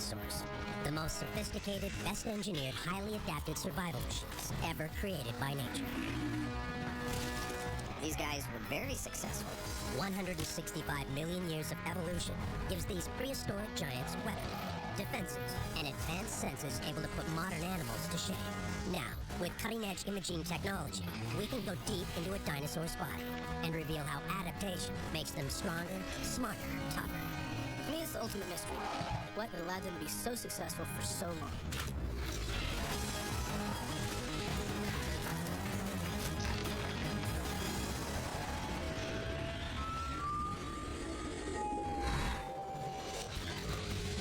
dinosaurs. The most sophisticated, best-engineered, highly adapted survival machines ever created by nature. These guys were very successful. 165 million years of evolution gives these prehistoric giants weapons, defenses, and advanced senses able to put modern animals to shame. Now, with cutting-edge imaging technology, we can go deep into a dinosaur's body and reveal how adaptation makes them stronger, smarter, tougher. To me, it's the ultimate mystery. What allowed them to be so successful for so long?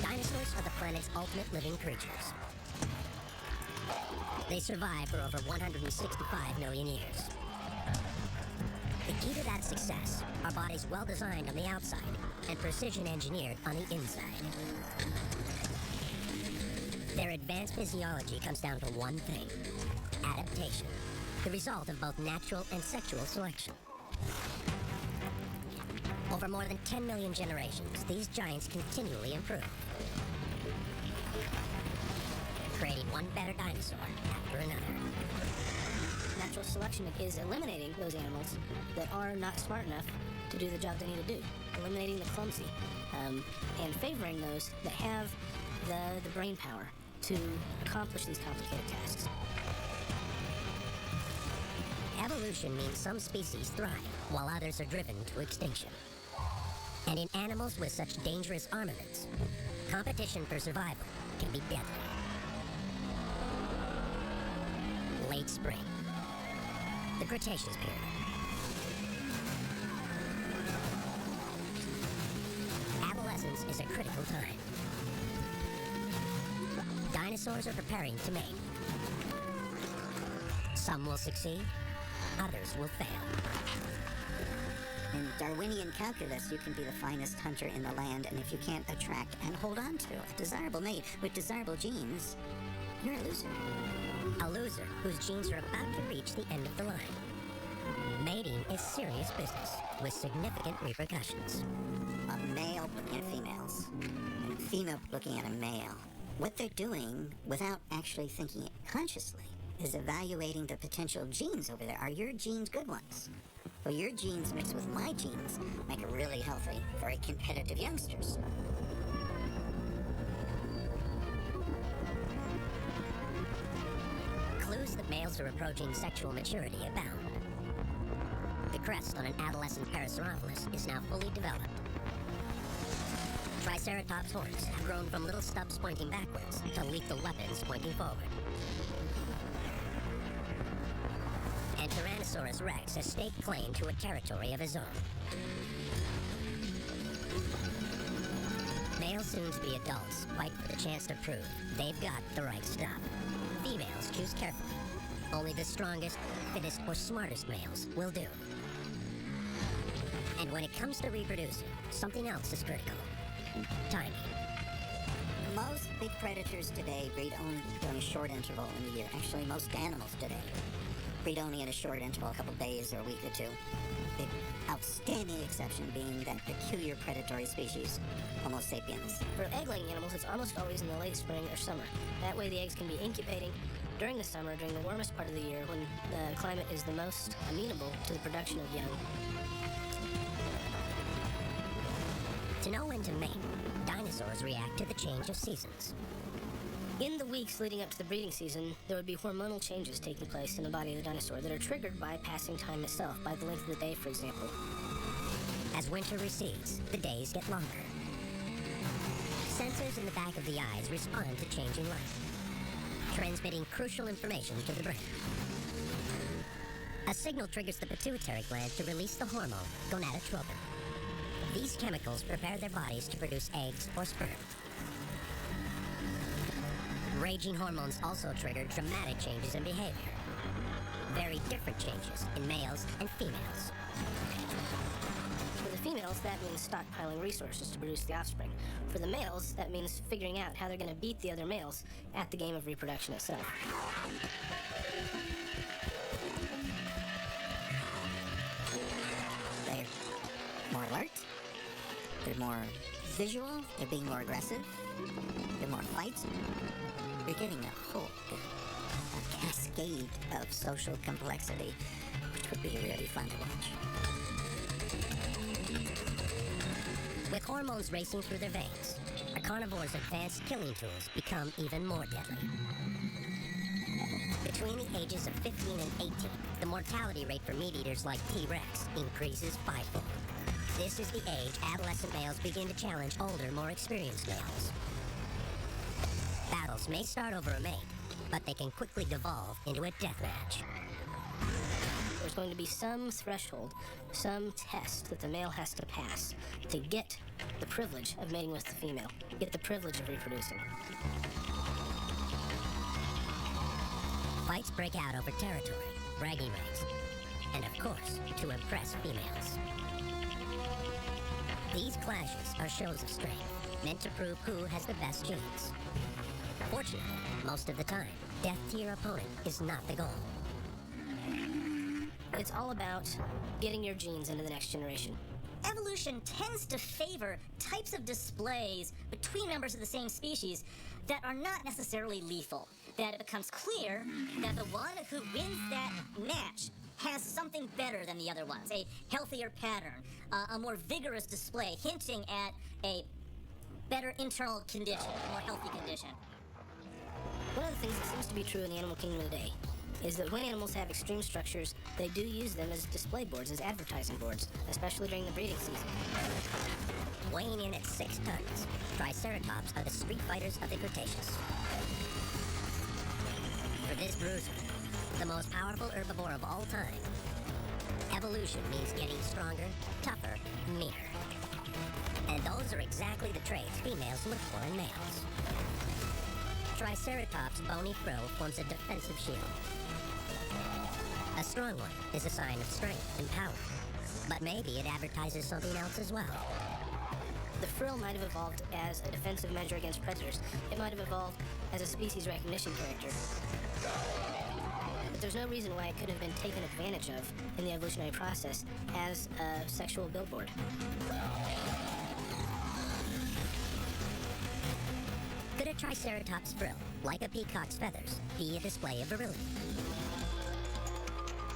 Dinosaurs are the planet's ultimate living creatures. They survived for over 165 million years. The key to that success are bodies well designed on the outside and precision engineered on the inside. Their advanced physiology comes down to one thing: adaptation, the result of both natural and sexual selection. Over more than 10 million generations, these giants continually improve, creating one better dinosaur after another. Natural selection is eliminating those animals that are not smart enough to do the job they need to do. Eliminating the clumsy, and favoring those that have the brain power to accomplish these complicated tasks. Evolution means some species thrive, while others are driven to extinction. And in animals with such dangerous armaments, competition for survival can be deadly. Late spring. The Cretaceous period. Adolescence is a critical time. Dinosaurs are preparing to mate. Some will succeed, others will fail. In Darwinian calculus, you can be the finest hunter in the land, and if you can't attract and hold on to a desirable mate with desirable genes, you're a loser. A loser whose genes are about to reach the end of the line. Mating is serious business with significant repercussions. A male looking at females, and a female looking at a male. What they're doing, without actually thinking it consciously, is evaluating the potential genes over there. Are your genes good ones? Well, your genes mixed with my genes make a really healthy, very competitive youngsters. Clues that males are approaching sexual maturity abound. The crest on an adolescent Parasaurolophus is now fully developed. Triceratops horns have grown from little stubs pointing backwards to lethal weapons pointing forward. And Tyrannosaurus rex has staked claim to a territory of his own. Male soon-to-be adults fight for the chance to prove they've got the right stuff. Females choose carefully. Only the strongest, fittest, or smartest males will do. And when it comes to reproducing, something else is critical. Timing. Most big predators today breed only during a short interval in the year. Actually, most animals today breed only in a short interval, a couple days or a week or two. The outstanding exception being that peculiar predatory species, Homo sapiens. For egg-laying animals, it's almost always in the late spring or summer. That way the eggs can be incubating during the summer, during the warmest part of the year, when the climate is the most amenable to the production of young. To know when to mate, dinosaurs react to the change of seasons. In the weeks leading up to the breeding season, there would be hormonal changes taking place in the body of the dinosaur that are triggered by passing time itself, by the length of the day, for example. As winter recedes, the days get longer. Sensors in the back of the eyes respond to changing light, transmitting crucial information to the brain. A signal triggers the pituitary gland to release the hormone gonadotropin. These chemicals prepare their bodies to produce eggs or sperm. Raging hormones also trigger dramatic changes in behavior. Very different changes in males and females. For the females, that means stockpiling resources to produce the offspring. For the males, that means figuring out how they're going to beat the other males at the game of reproduction itself. They're more alert. They're more visual. They're being more aggressive. the more fights, you're getting a cascade of social complexity, which would be really fun to watch. With hormones racing through their veins, a carnivore's advanced killing tools become even more deadly. Between the ages of 15 and 18, the mortality rate for meat eaters like T-Rex increases fivefold. This is the age adolescent males begin to challenge older, more experienced males. Battles may start over a mate, but they can quickly devolve into a death match. There's going to be some threshold, some test that the male has to pass to get the privilege of mating with the female, get the privilege of reproducing. Fights break out over territory, bragging rights, and of course, to impress females. These clashes are shows of strength, meant to prove who has the best genes. Fortunately, most of the time, death to your opponent is not the goal. It's all about getting your genes into the next generation. Evolution tends to favor types of displays between members of the same species that are not necessarily lethal. That it becomes clear that the one who wins that match has something better than the other ones. A healthier pattern, a more vigorous display, hinting at a better internal condition, a more healthy condition. One of the things that seems to be true in the animal kingdom today is that when animals have extreme structures, they do use them as display boards, as advertising boards, especially during the breeding season. Weighing in at 6 tons, Triceratops are the street fighters of the Cretaceous. For this bruiser, the most powerful herbivore of all time, evolution means getting stronger, tougher, meaner. And those are exactly the traits females look for in males. Triceratops' bony frill forms a defensive shield. A strong one is a sign of strength and power, but maybe it advertises something else as well. The frill might have evolved as a defensive measure against predators. It might have evolved as a species recognition character. But there's no reason why it could have been taken advantage of in the evolutionary process as a sexual billboard. Could a Triceratops frill, like a peacock's feathers, be a display of virility?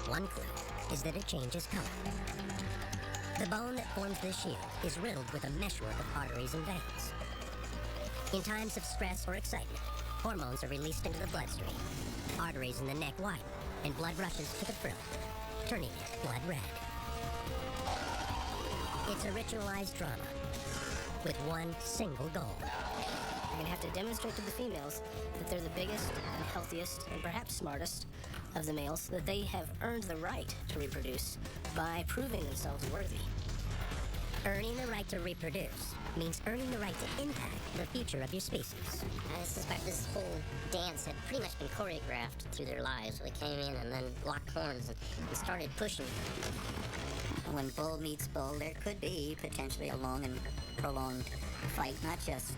One clue is that it changes color. The bone that forms this shield is riddled with a meshwork of arteries and veins. In times of stress or excitement, hormones are released into the bloodstream. Arteries in the neck widen, and blood rushes to the frill, turning it blood red. It's a ritualized drama, with one single goal. You're going to have to demonstrate to the females that they're the biggest and healthiest and perhaps smartest of the males, that they have earned the right to reproduce by proving themselves worthy. Earning the right to reproduce means earning the right to impact the future of your species. I suspect this whole dance had pretty much been choreographed through their lives. They came in and then locked horns and started pushing. When bull meets bull, there could be potentially a long and prolonged fight, not just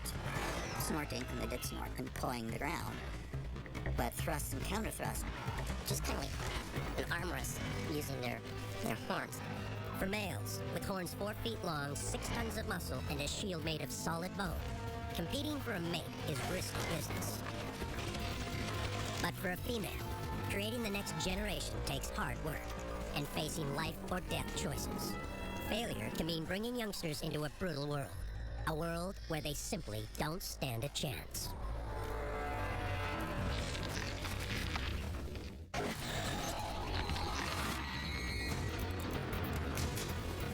snorting, and they did snort, and pawing the ground, but thrust and counter thrust. Just kind of like an arm wrestle using their horns. For males, with horns 4 feet long, 6 tons of muscle, and a shield made of solid bone, competing for a mate is risky business. But for a female, creating the next generation takes hard work and facing life or death choices. Failure can mean bringing youngsters into a brutal world, a world where they simply don't stand a chance.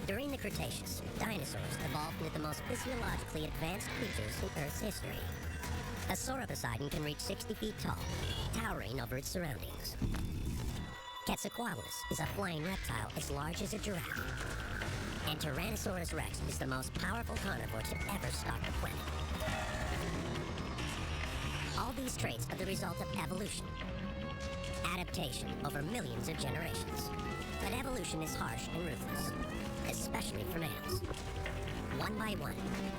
During the Cretaceous, dinosaurs evolved into the most physiologically advanced creatures in Earth's history. A sauropposeidon can reach 60 feet tall, towering over its surroundings. Quetzalcoatlus is a flying reptile as large as a giraffe. And Tyrannosaurus rex is the most powerful carnivore to ever stalk the planet. All these traits are the result of evolution. Adaptation over millions of generations. But evolution is harsh and ruthless, especially for males. One by one,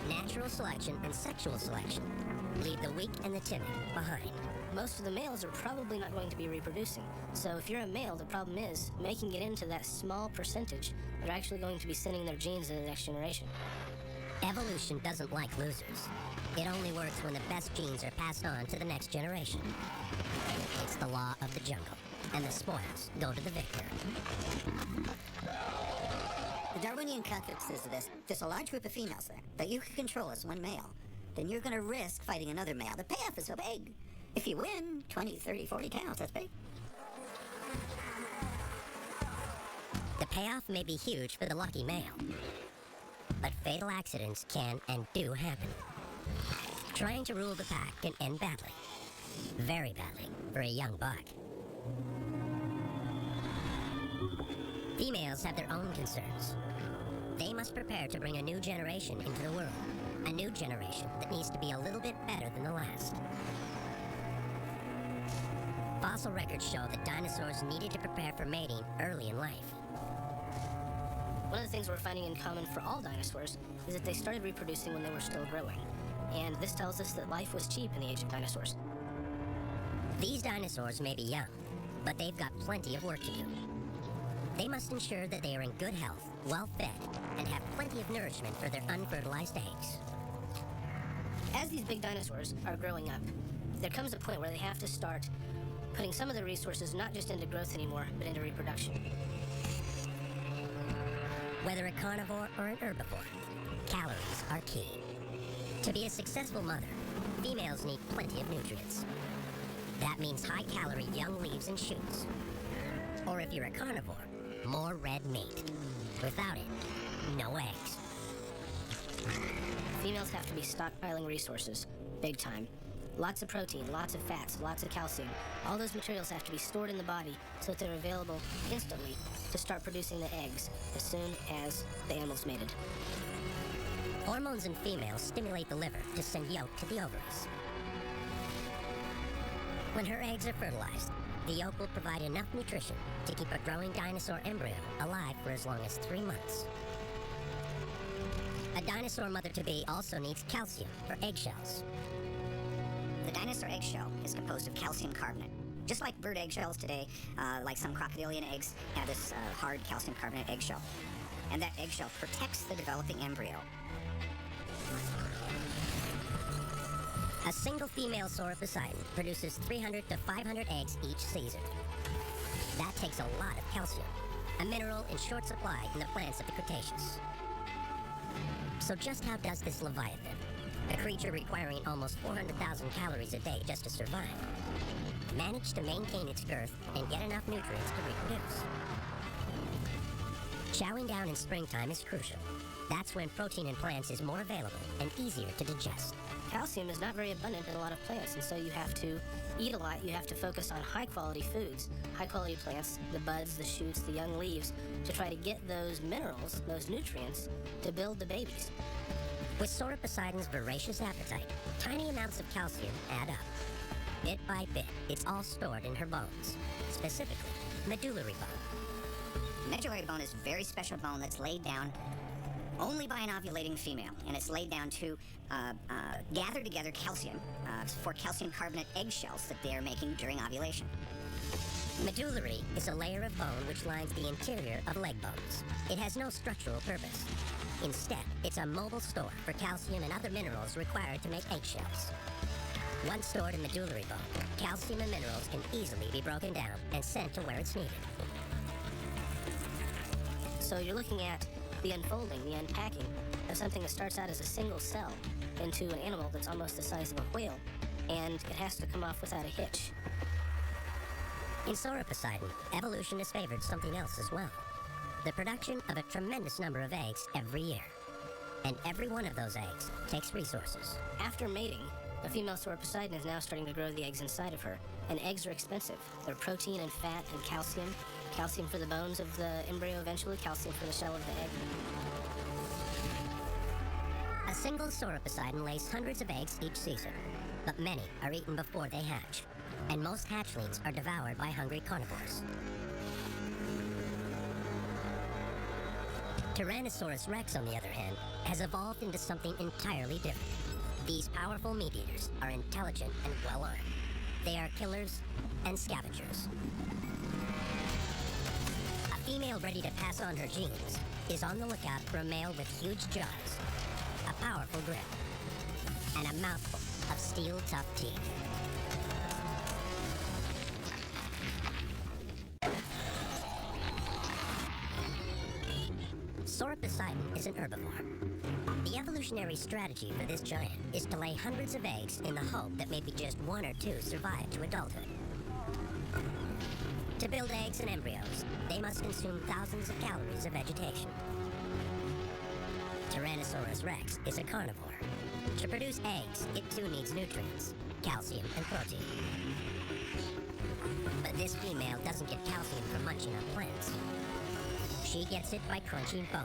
natural selection and sexual selection leave the weak and the timid behind. Most of the males are probably not going to be reproducing. So if you're a male, the problem is making it into that small percentage that are actually going to be sending their genes into the next generation. Evolution doesn't like losers. It only works when the best genes are passed on to the next generation. It's the law of the jungle, and the spoils go to the victor. The Darwinian concept says this: there's a large group of females there that you can control as one male. Then you're going to risk fighting another male. The payoff is so big. If you win, 20, 30, 40 cows, that's big. The payoff may be huge for the lucky male, but fatal accidents can and do happen. Trying to rule the pack can end badly. Very badly for a young buck. Females have their own concerns. They must prepare to bring a new generation into the world. A new generation that needs to be a little bit better than the last. Fossil records show that dinosaurs needed to prepare for mating early in life. One of the things we're finding in common for all dinosaurs is that they started reproducing when they were still growing. And this tells us that life was cheap in the age of dinosaurs. These dinosaurs may be young, but they've got plenty of work to do. They must ensure that they are in good health, well fed, and have plenty of nourishment for their unfertilized eggs. As these big dinosaurs are growing up, there comes a point where they have to start putting some of their resources not just into growth anymore, but into reproduction. Whether a carnivore or an herbivore, calories are key. To be a successful mother, females need plenty of nutrients. That means high-calorie young leaves and shoots. Or if you're a carnivore, more red meat. Without it, no eggs. Females have to be stockpiling resources, big time. Lots of protein, lots of fats, lots of calcium. All those materials have to be stored in the body so that they're available instantly to start producing the eggs as soon as the animal's mated. Hormones in females stimulate the liver to send yolk to the ovaries. When her eggs are fertilized, the yolk will provide enough nutrition to keep a growing dinosaur embryo alive for as long as 3 months. A dinosaur mother-to-be also needs calcium for eggshells. The dinosaur eggshell is composed of calcium carbonate. Just like bird eggshells today, like some crocodilian eggs have this hard calcium carbonate eggshell. And that eggshell protects the developing embryo. A single female sauroposeidon produces 300 to 500 eggs each season. That takes a lot of calcium, a mineral in short supply in the plants of the Cretaceous. So just how does this leviathan, a creature requiring almost 400,000 calories a day just to survive, manage to maintain its girth and get enough nutrients to reproduce? Chowing down in springtime is crucial. That's when protein in plants is more available and easier to digest. Calcium is not very abundant in a lot of plants, and so you have to eat a lot. You have to focus on high-quality foods, high-quality plants, the buds, the shoots, the young leaves, to try to get those minerals, those nutrients, to build the babies. With sauroposeidon's voracious appetite, tiny amounts of calcium add up. Bit by bit, it's all stored in her bones, specifically medullary bone. Medullary bone is a very special bone that's laid down only by an ovulating female, and it's laid down to gather together calcium for calcium carbonate eggshells that they are making during ovulation. Medullary is a layer of bone which lines the interior of leg bones. It has no structural purpose. Instead, it's a mobile store for calcium and other minerals required to make eggshells. Once stored in medullary bone, calcium and minerals can easily be broken down and sent to where it's needed. So you're looking at the unfolding, the unpacking of something that starts out as a single cell into an animal that's almost the size of a whale, and it has to come off without a hitch. In sauroposeidon, evolution has favored something else as well. The production of a tremendous number of eggs every year. And every one of those eggs takes resources. After mating, a female sauroposeidon is now starting to grow the eggs inside of her, and eggs are expensive. They're protein and fat and calcium. Calcium for the bones of the embryo eventually, calcium for the shell of the egg. A single sauroposeidon lays hundreds of eggs each season, but many are eaten before they hatch, and most hatchlings are devoured by hungry carnivores. Tyrannosaurus rex, on the other hand, has evolved into something entirely different. These powerful meat-eaters are intelligent and well-armed. They are killers and scavengers. A female ready to pass on her genes is on the lookout for a male with huge jaws, a powerful grip, and a mouthful of steel-tough teeth. Sauroposeidon is an herbivore. The evolutionary strategy for this giant is to lay hundreds of eggs in the hope that maybe just one or two survive to adulthood. To build eggs and embryos, they must consume thousands of calories of vegetation. Tyrannosaurus rex is a carnivore. To produce eggs, it too needs nutrients, calcium and protein. But this female doesn't get calcium from munching on plants. She gets it by crunching bone.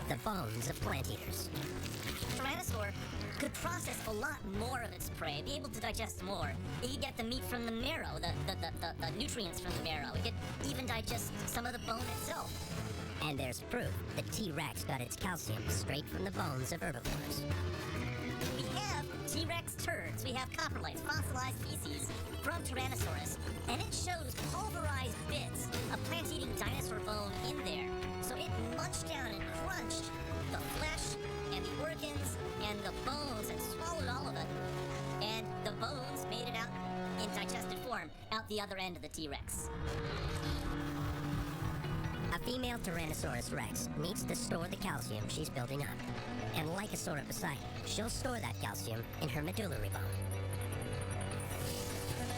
The bones of plant eaters. Tyrannosaur could process a lot more of its prey, be able to digest more. It could get the meat from the marrow, the nutrients from the marrow. It could even digest some of the bone itself. And there's proof that T-Rex got its calcium straight from the bones of herbivores. We have T-Rex turds. We have coprolites, fossilized feces from Tyrannosaurus, and it shows pulverized bits of plant-eating dinosaur bone in there. So it munched down and crunched the flesh and the organs and the bones and swallowed all of it. And the bones made it out in digested form out the other end of the T-Rex. A female Tyrannosaurus rex needs to store the calcium she's building up. And like a Sauroposeidon, she'll store that calcium in her medullary bone.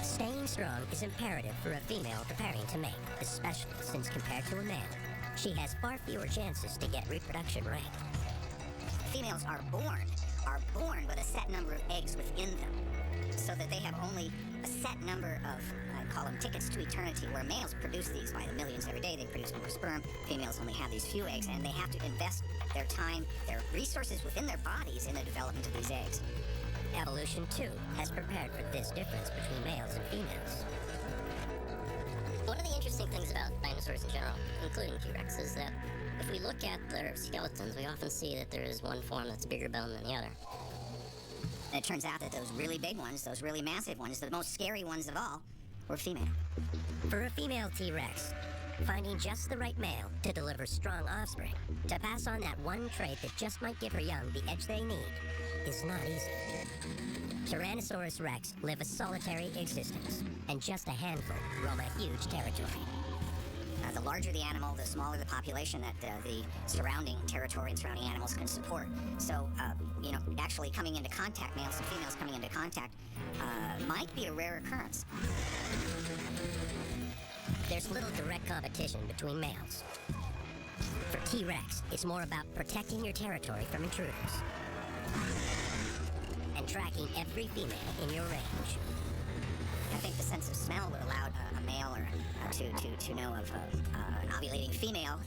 Staying strong is imperative for a female preparing to mate, especially since compared to a male, she has far fewer chances to get reproduction right. Females are born with a set number of eggs within them, so that they have only a set number of, I call them tickets to eternity, where males produce these by the millions every day. They produce more sperm. Females only have these few eggs, and they have to invest their time, their resources within their bodies in the development of these eggs. Evolution, too, has prepared for this difference between males and females. One of the interesting things about dinosaurs in general, including T-Rex, is that if we look at their skeletons, we often see that there is one form that's bigger bone than the other. And it turns out that those really big ones, those really massive ones, the most scary ones of all, were female. For a female T-Rex, finding just the right male to deliver strong offspring, to pass on that one trait that just might give her young the edge they need, is not easy. Tyrannosaurus rex live a solitary existence, and just a handful roam a huge territory. The larger the animal, the smaller the population that the surrounding territory and surrounding animals can support. So, actually coming into contact, males and females coming into contact, might be a rare occurrence. There's little direct competition between males. For T-Rex, it's more about protecting your territory from intruders and tracking every female in your range. I think the sense of smell would allow a male or to know of an ovulating female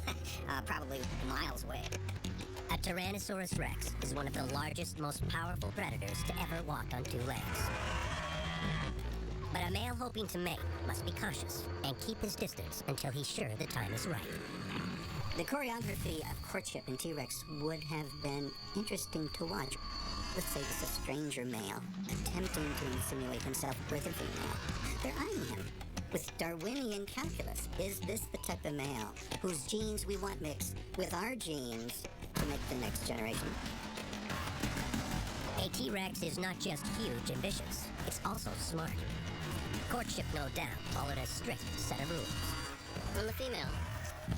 probably miles away. A Tyrannosaurus rex is one of the largest, most powerful predators to ever walk on two legs. But a male hoping to mate must be cautious and keep his distance until he's sure the time is right. The choreography of courtship in T-Rex would have been interesting to watch. Let's say it's a stranger male attempting to insinuate himself with a female. They're eyeing him with Darwinian calculus. Is this the type of male whose genes we want mixed with our genes to make the next generation? A T-Rex is not just huge and vicious, it's also smart. Courtship, no doubt, followed a strict set of rules. When the female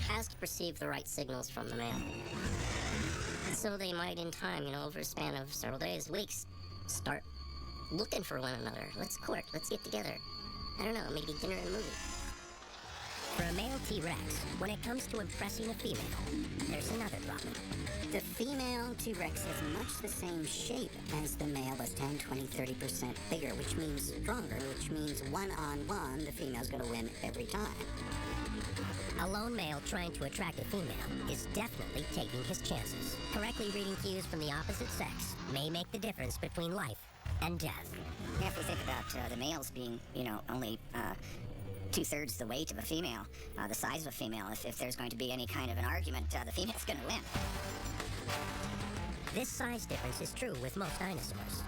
has to perceive the right signals from the male. So they might, in time, over a span of several days, weeks, start looking for one another. Let's court, let's get together. I don't know, maybe dinner and a movie. For a male T-Rex, when it comes to impressing a female, there's another problem. The female T-Rex has much the same shape as the male, but 10, 20, 30% bigger, which means stronger, which means one-on-one, the female's gonna win every time. A lone male trying to attract a female is definitely taking his chances. Correctly reading cues from the opposite sex may make the difference between life and death. Yeah, if we think about the males being, only 2/3 the weight of a female, the size of a female, if there's going to be any kind of an argument, the female's going to win. This size difference is true with most dinosaurs.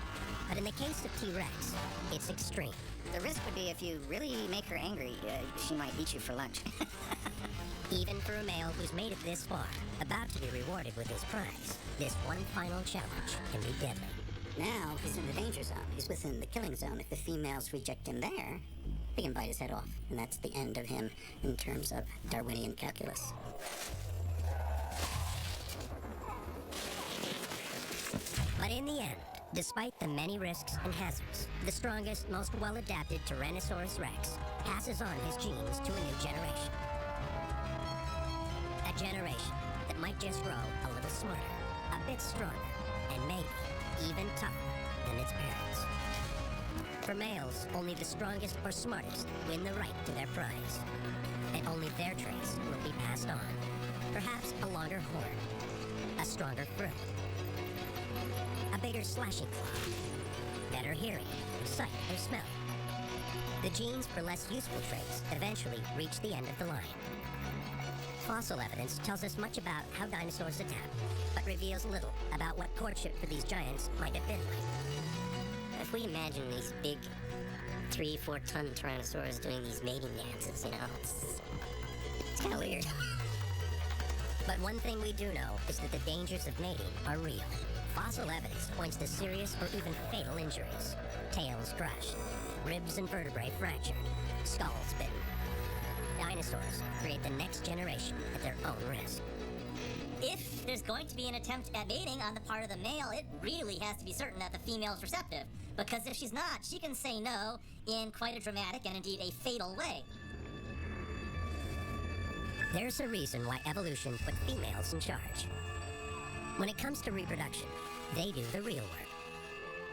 But in the case of T-Rex, it's extreme. The risk would be if you really make her angry, she might eat you for lunch. Even for a male who's made it this far, about to be rewarded with his prize, this one final challenge can be deadly. Now he's in the danger zone. He's within the killing zone. If the females reject him there, they can bite his head off. And that's the end of him in terms of Darwinian calculus. But in the end, despite the many risks and hazards, the strongest, most well-adapted Tyrannosaurus rex passes on his genes to a new generation. A generation that might just grow a little smarter, a bit stronger, and maybe even tougher than its parents. For males, only the strongest or smartest win the right to their prize, and only their traits will be passed on. Perhaps a longer horn, a stronger throat, a bigger slashing claw, better hearing, sight, or smell. The genes for less useful traits eventually reach the end of the line. Fossil evidence tells us much about how dinosaurs adapt, but reveals little about what courtship for these giants might have been like. If we imagine these big 3-4 ton Tyrannosaurs doing these mating dances, it's kind of weird. But one thing we do know is that the dangers of mating are real. Fossil evidence points to serious or even fatal injuries. Tails crushed, ribs and vertebrae fractured, skulls bitten. Dinosaurs create the next generation at their own risk. If there's going to be an attempt at mating on the part of the male, it really has to be certain that the female is receptive. Because if she's not, she can say no in quite a dramatic and indeed a fatal way. There's a reason why evolution put females in charge. When it comes to reproduction, they do the real work.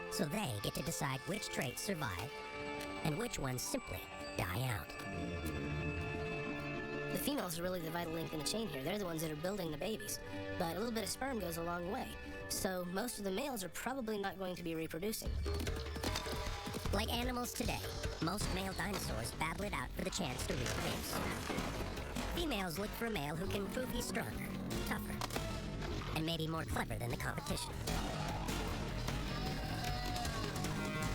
So they get to decide which traits survive and which ones simply die out. The females are really the vital link in the chain here. They're the ones that are building the babies. But a little bit of sperm goes a long way. So most of the males are probably not going to be reproducing. Like animals today, most male dinosaurs battle it out for the chance to reproduce. Females look for a male who can prove he's stronger, tougher, and maybe more clever than the competition.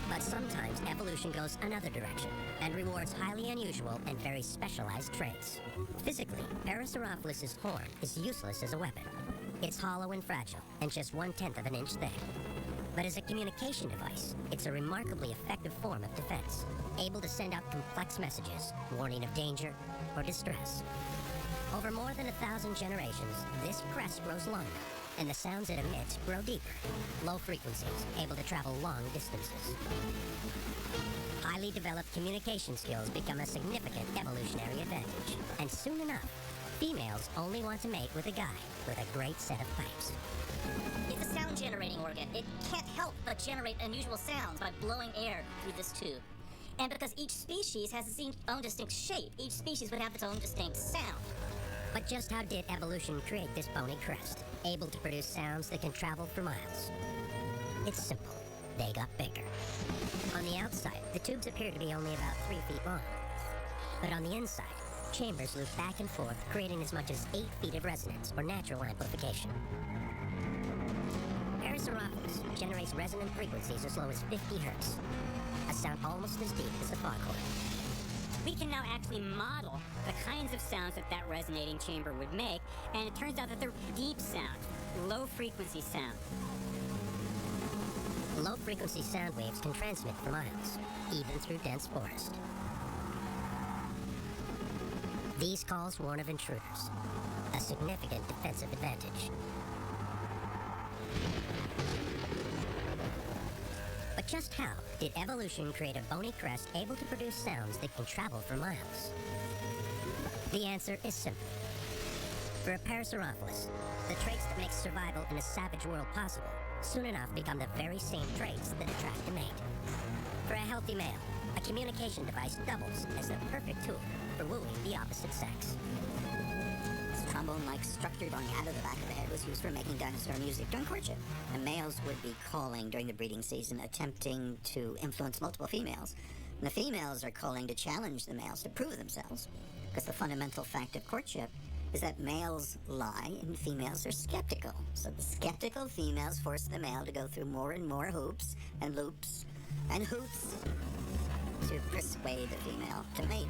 But sometimes evolution goes another direction and rewards highly unusual and very specialized traits. Physically, Parasaurolophus' horn is useless as a weapon. It's hollow and fragile and just 1/10 of an inch thick. But as a communication device, it's a remarkably effective form of defense, able to send out complex messages, warning of danger or distress. Over more than 1,000 generations, this crest grows longer, and the sounds it emits grow deeper, low frequencies, able to travel long distances. Highly developed communication skills become a significant evolutionary advantage, and soon enough, females only want to mate with a guy with a great set of pipes. It's a sound-generating organ. It can't help but generate unusual sounds by blowing air through this tube. And because each species has its own distinct shape, each species would have its own distinct sound. But just how did evolution create this bony crest, able to produce sounds that can travel for miles? It's simple. They got bigger. On the outside, the tubes appear to be only about 3 feet long. But on the inside, chambers loop back and forth, creating as much as 8 feet of resonance, or natural amplification. Parasaurolophus generates resonant frequencies as low as 50 hertz, a sound almost as deep as a foghorn. We can now actually model the kinds of sounds that resonating chamber would make, and it turns out that they're deep sound, low frequency sound. Low-frequency sound waves can transmit for miles, even through dense forest. These calls warn of intruders, a significant defensive advantage. But just how did evolution create a bony crest able to produce sounds that can travel for miles? The answer is simple. For a Parasaurolophus, the traits that make survival in a savage world possible soon enough become the very same traits that attract a mate. For a healthy male, a communication device doubles as the perfect tool for wooing the opposite sex. This trombone-like structure going out of the back of the head was used for making dinosaur music during courtship. And males would be calling during the breeding season, attempting to influence multiple females. And the females are calling to challenge the males to prove themselves. Because the fundamental fact of courtship is that males lie and females are skeptical. So the skeptical females force the male to go through more and more hoops and loops and hoops to persuade the female to mate.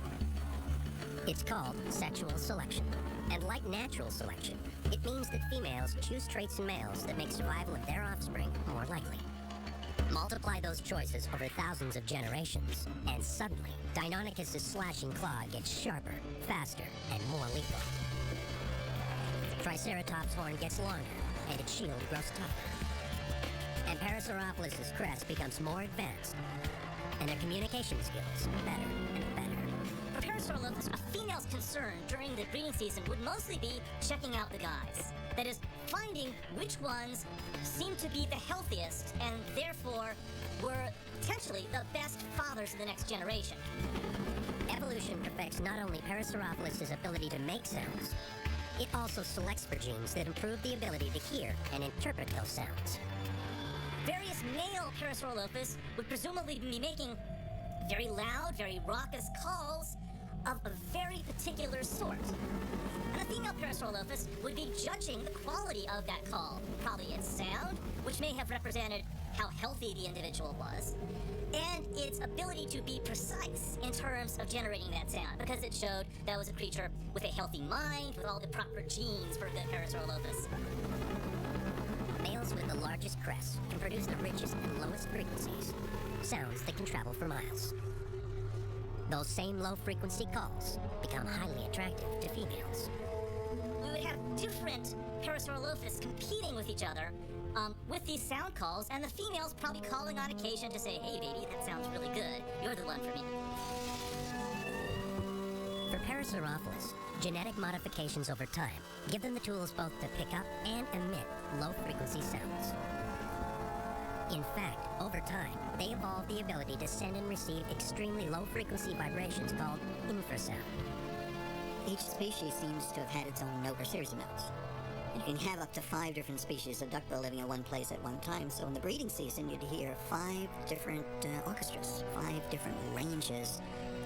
It's called sexual selection. And like natural selection, it means that females choose traits in males that make survival of their offspring more likely. Multiply those choices over thousands of generations, and suddenly, Deinonychus' slashing claw gets sharper, faster, and more lethal. Triceratops' horn gets longer, and its shield grows tougher. And Parasaurolophus' crest becomes more advanced, and their communication skills better and better. For Parasaurolophus, a female's concern during the breeding season would mostly be checking out the guys. That is, finding which ones seem to be the healthiest and therefore were potentially the best fathers of the next generation. Evolution perfects not only Parasaurolophus' ability to make sounds, it also selects for genes that improve the ability to hear and interpret those sounds. Various male Parasaurolophus would presumably be making very loud, very raucous calls of a very particular sort. And the female Parasaurolophus would be judging the quality of that call, probably its sound, which may have represented how healthy the individual was, and its ability to be precise in terms of generating that sound, because it showed that was a creature with a healthy mind, with all the proper genes for a good Parasaurolophus. Males with the largest crests can produce the richest and lowest frequencies, sounds that can travel for miles. Those same low-frequency calls become highly attractive to females. We would have different Parasaurolophus competing with each other with these sound calls, and the females probably calling on occasion to say, "Hey, baby, that sounds really good. You're the one for me." For Parasaurolophus, genetic modifications over time give them the tools both to pick up and emit low-frequency sounds. In fact, over time, they evolved the ability to send and receive extremely low-frequency vibrations called infrasound. Each species seems to have had its own note or series of notes. And you can have up to 5 different species of duckbill living in one place at one time, so in the breeding season you'd hear 5 different orchestras, 5 different ranges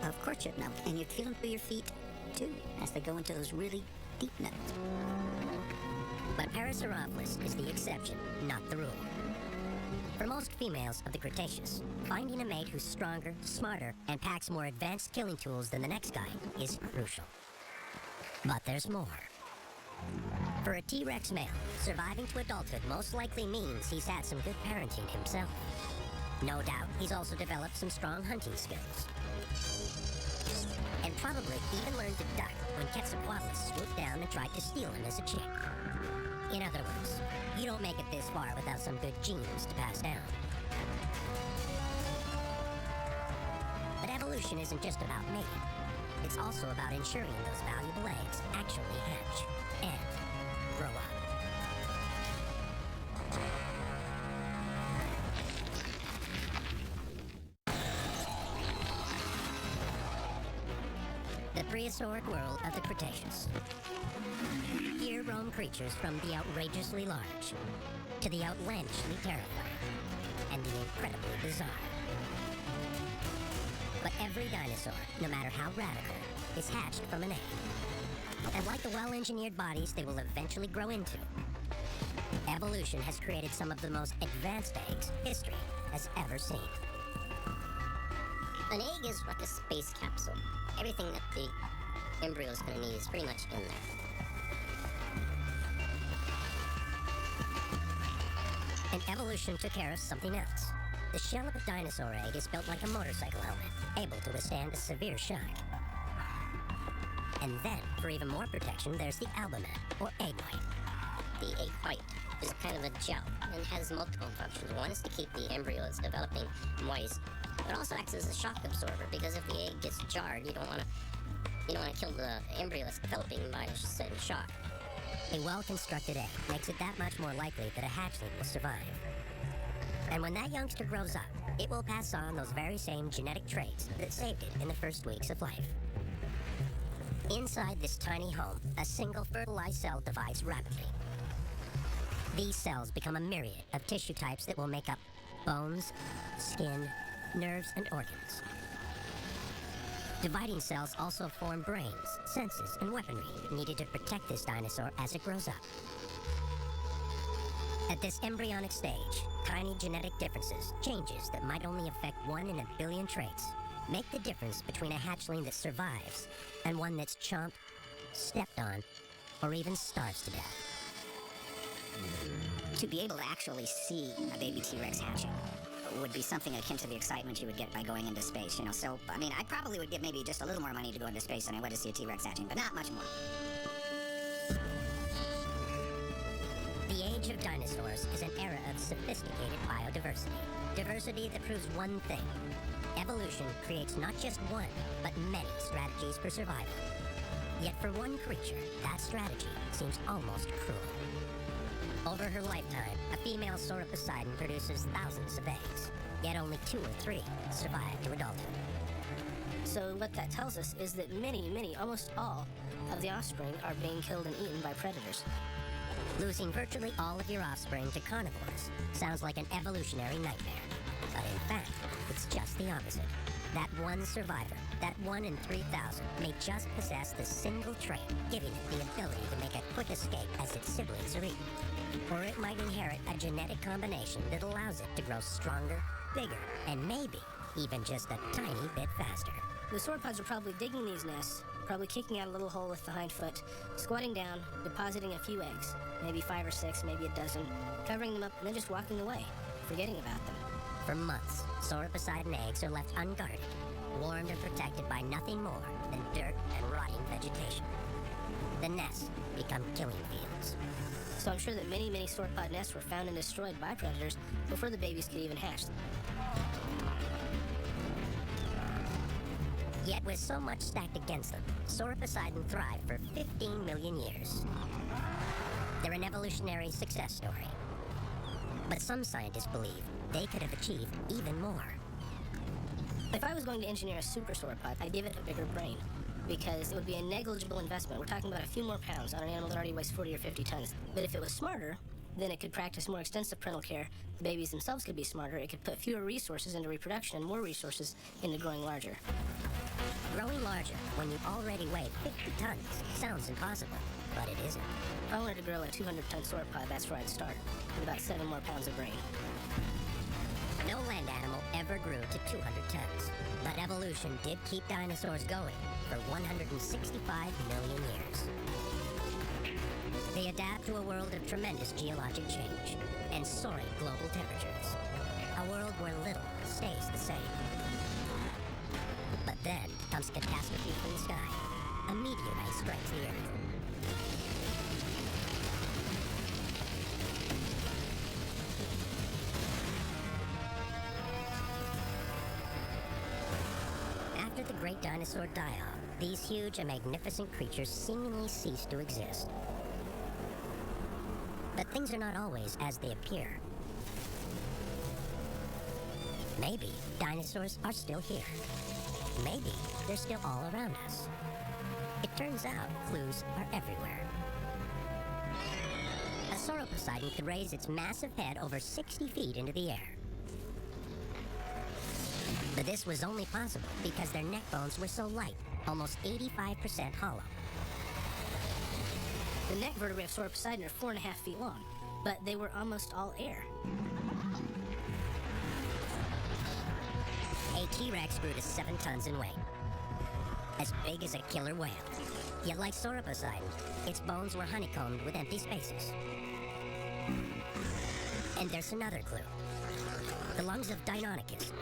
of courtship notes, and you'd feel them through your feet too, as they go into those really deep notes. But Parasaurolophus is the exception, not the rule. For most females of the Cretaceous, finding a mate who's stronger, smarter, and packs more advanced killing tools than the next guy is crucial. But there's more. For a T-Rex male, surviving to adulthood most likely means he's had some good parenting himself. No doubt, he's also developed some strong hunting skills. And probably even learned to duck when Quetzalcoatlus swooped down and tried to steal him as a chick. In other words, you don't make it this far without some good genes to pass down. But evolution isn't just about mating. It's also about ensuring those valuable eggs actually hatch and grow up. The prehistoric world of the Cretaceous. Here roam creatures from the outrageously large to the outlandishly terrifying and the incredibly bizarre. But every dinosaur, no matter how radical, is hatched from an egg. And like the well-engineered bodies they will eventually grow into, evolution has created some of the most advanced eggs history has ever seen. An egg is like a space capsule. Everything that the embryo is going to need is pretty much in there. And evolution took care of something else. The shell of a dinosaur egg is built like a motorcycle helmet, able to withstand a severe shock. And then, for even more protection, there's the albumen, or egg white. The egg white is kind of a gel and has multiple functions. One is to keep the embryo that's developing moist, but also acts as a shock absorber, because if the egg gets jarred, you don't want to kill the embryo that's developing by a sudden shock. A well-constructed egg makes it that much more likely that a hatchling will survive. And when that youngster grows up, it will pass on those very same genetic traits that saved it in the first weeks of life. Inside this tiny home, a single fertilized cell divides rapidly. These cells become a myriad of tissue types that will make up bones, skin, nerves, and organs. Dividing cells also form brains, senses, and weaponry needed to protect this dinosaur as it grows up. At this embryonic stage, tiny genetic differences, changes that might only affect 1 in a billion traits, make the difference between a hatchling that survives and one that's chomped, stepped on, or even starves to death. To be able to actually see a baby T-Rex hatching would be something akin to the excitement you would get by going into space, you know. So, I mean, I probably would give maybe just a little more money to go into space than I would to see a T-Rex hatching, but not much more. The age of dinosaurs is an era of sophisticated biodiversity. Diversity that proves one thing. Evolution creates not just one, but many strategies for survival. Yet for one creature, that strategy seems almost cruel. Over her lifetime, a female Sauroposeidon produces thousands of eggs, yet only 2 or 3 survive to adulthood. So what that tells us is that many, almost all of the offspring are being killed and eaten by predators. Losing virtually all of your offspring to carnivores sounds like an evolutionary nightmare. But in fact, it's just the opposite. That one survivor, that 1 in 3,000, may just possess the single trait, giving it the ability to make a quick escape as its siblings are eaten. Or it might inherit a genetic combination that allows it to grow stronger, bigger, and maybe even just a tiny bit faster. The sauropods are probably digging these nests, probably kicking out a little hole with the hind foot, squatting down, depositing a few eggs, maybe 5 or 6, maybe a dozen, covering them up, and then just walking away, forgetting about them. For months, Sauroposeidon eggs are left unguarded, warmed and protected by nothing more than dirt and rotting vegetation. The nests become killing fields. So I'm sure that many sauropod nests were found and destroyed by predators before the babies could even hatch. Yet with so much stacked against them, Sauroposeidon thrived for 15 million years. They're an evolutionary success story. But some scientists believe they could have achieved even more. If I was going to engineer a super sauropod, I'd give it a bigger brain, because it would be a negligible investment. We're talking about a few more pounds on an animal that already weighs 40 or 50 tons. But if it was smarter, then it could practice more extensive parental care. The babies themselves could be smarter. It could put fewer resources into reproduction and more resources into growing larger. Growing larger when you already weigh 50 tons sounds impossible, but it isn't. If I wanted to grow a 200-ton sauropod, that's where I'd start, with about 7 more pounds of brain. No land animal ever grew to 200 tons, but evolution did keep dinosaurs going for 165 million years. They adapt to a world of tremendous geologic change and soaring global temperatures, a world where little stays the same. But then comes catastrophe from the sky. A meteorite strikes the Earth. After the great dinosaur die-off, these huge and magnificent creatures seemingly cease to exist. But things are not always as they appear. Maybe dinosaurs are still here. Maybe they're still all around us. It turns out clues are everywhere. A Sauroposeidon could raise its massive head over 60 feet into the air. But this was only possible because their neck bones were so light, almost 85% hollow. The neck vertebrae of Sauroposeidon are 4.5 feet long, but they were almost all air. A T-Rex grew to 7 tons in weight, as big as a killer whale. Yet like Sauroposeidon, its bones were honeycombed with empty spaces. And there's another clue. The lungs of Deinonychus,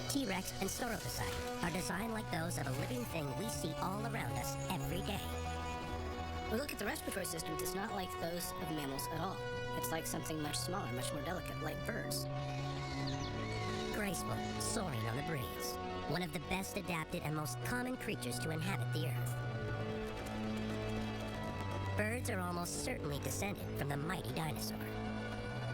T-Rex, and Sauroposeidon are designed like those of a living thing we see all around us every day. We look at the respiratory system, it's not like those of mammals at all. It's like something much smaller, much more delicate, like birds. Graceful, soaring on the breeze. One of the best adapted and most common creatures to inhabit the Earth. Birds are almost certainly descended from the mighty dinosaur.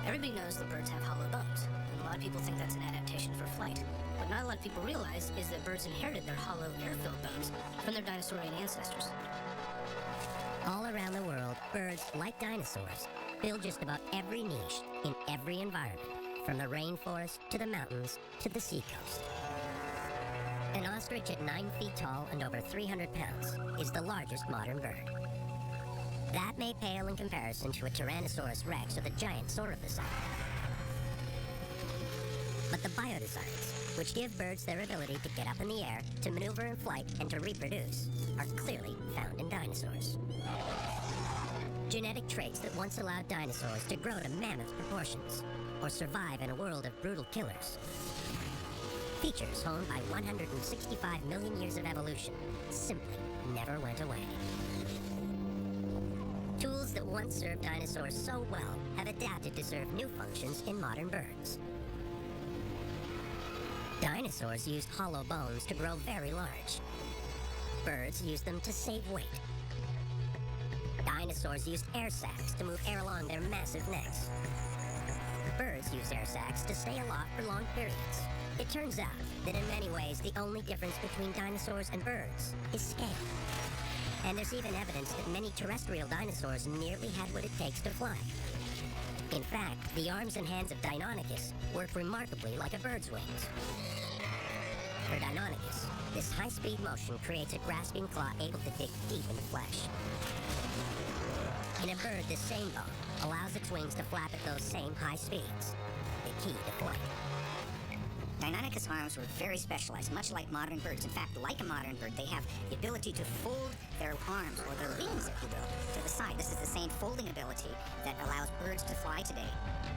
Everybody knows that birds have hollow bones, and a lot of people think that's an adaptation for flight. What not a lot of people realize is that birds inherited their hollow, air-filled bones from their dinosaurian ancestors. All around the world, birds, like dinosaurs, fill just about every niche in every environment, from the rainforest to the mountains to the seacoast. An ostrich at 9 feet tall and over 300 pounds is the largest modern bird. That may pale in comparison to a Tyrannosaurus rex or the giant Sauroposeidon. But the biodesigns, which give birds their ability to get up in the air, to maneuver in flight, and to reproduce, are clearly found in dinosaurs. Genetic traits that once allowed dinosaurs to grow to mammoth proportions, or survive in a world of brutal killers. Features honed by 165 million years of evolution simply never went away. Tools that once served dinosaurs so well have adapted to serve new functions in modern birds. Dinosaurs used hollow bones to grow very large. Birds used them to save weight. Dinosaurs used air sacs to move air along their massive necks. Birds use air sacs to stay aloft for long periods. It turns out that in many ways the only difference between dinosaurs and birds is scale. And there's even evidence that many terrestrial dinosaurs nearly had what it takes to fly. In fact, the arms and hands of Deinonychus work remarkably like a bird's wings. For Deinonychus, this high-speed motion creates a grasping claw able to dig deep into flesh. In a bird, this same bone allows its wings to flap at those same high speeds, the key to flight. Deinonychus arms were very specialized, much like modern birds. In fact, like a modern bird, they have the ability to fold their arms, or their wings, if you will, to the side. This is the same folding ability that allows birds to fly today.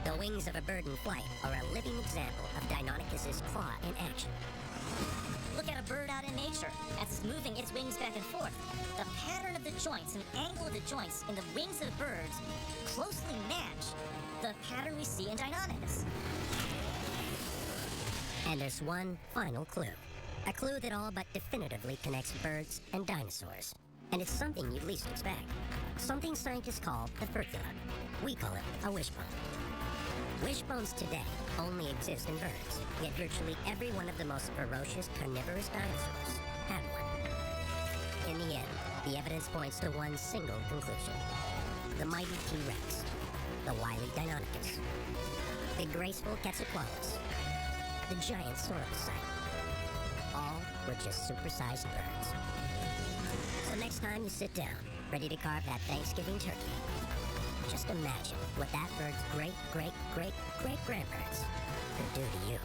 The wings of a bird in flight are a living example of Deinonychus's claw in action. Look at a bird out in nature as it's moving its wings back and forth. The pattern of the joints and angle of the joints in the wings of birds closely match the pattern we see in Deinonychus. And there's one final clue. A clue that all but definitively connects birds and dinosaurs. And it's something you'd least expect. Something scientists call the furcula. We call it a wishbone. Wishbones today only exist in birds, yet virtually every one of the most ferocious carnivorous dinosaurs had one. In the end, the evidence points to one single conclusion. The mighty T-Rex, the wily Deinonychus, the graceful Quetzalcoatlus, the giant Sauropus. All were just supersized birds. So next time you sit down, ready to carve that Thanksgiving turkey, just imagine what that bird's great-great-great-great-grandparents could do to you.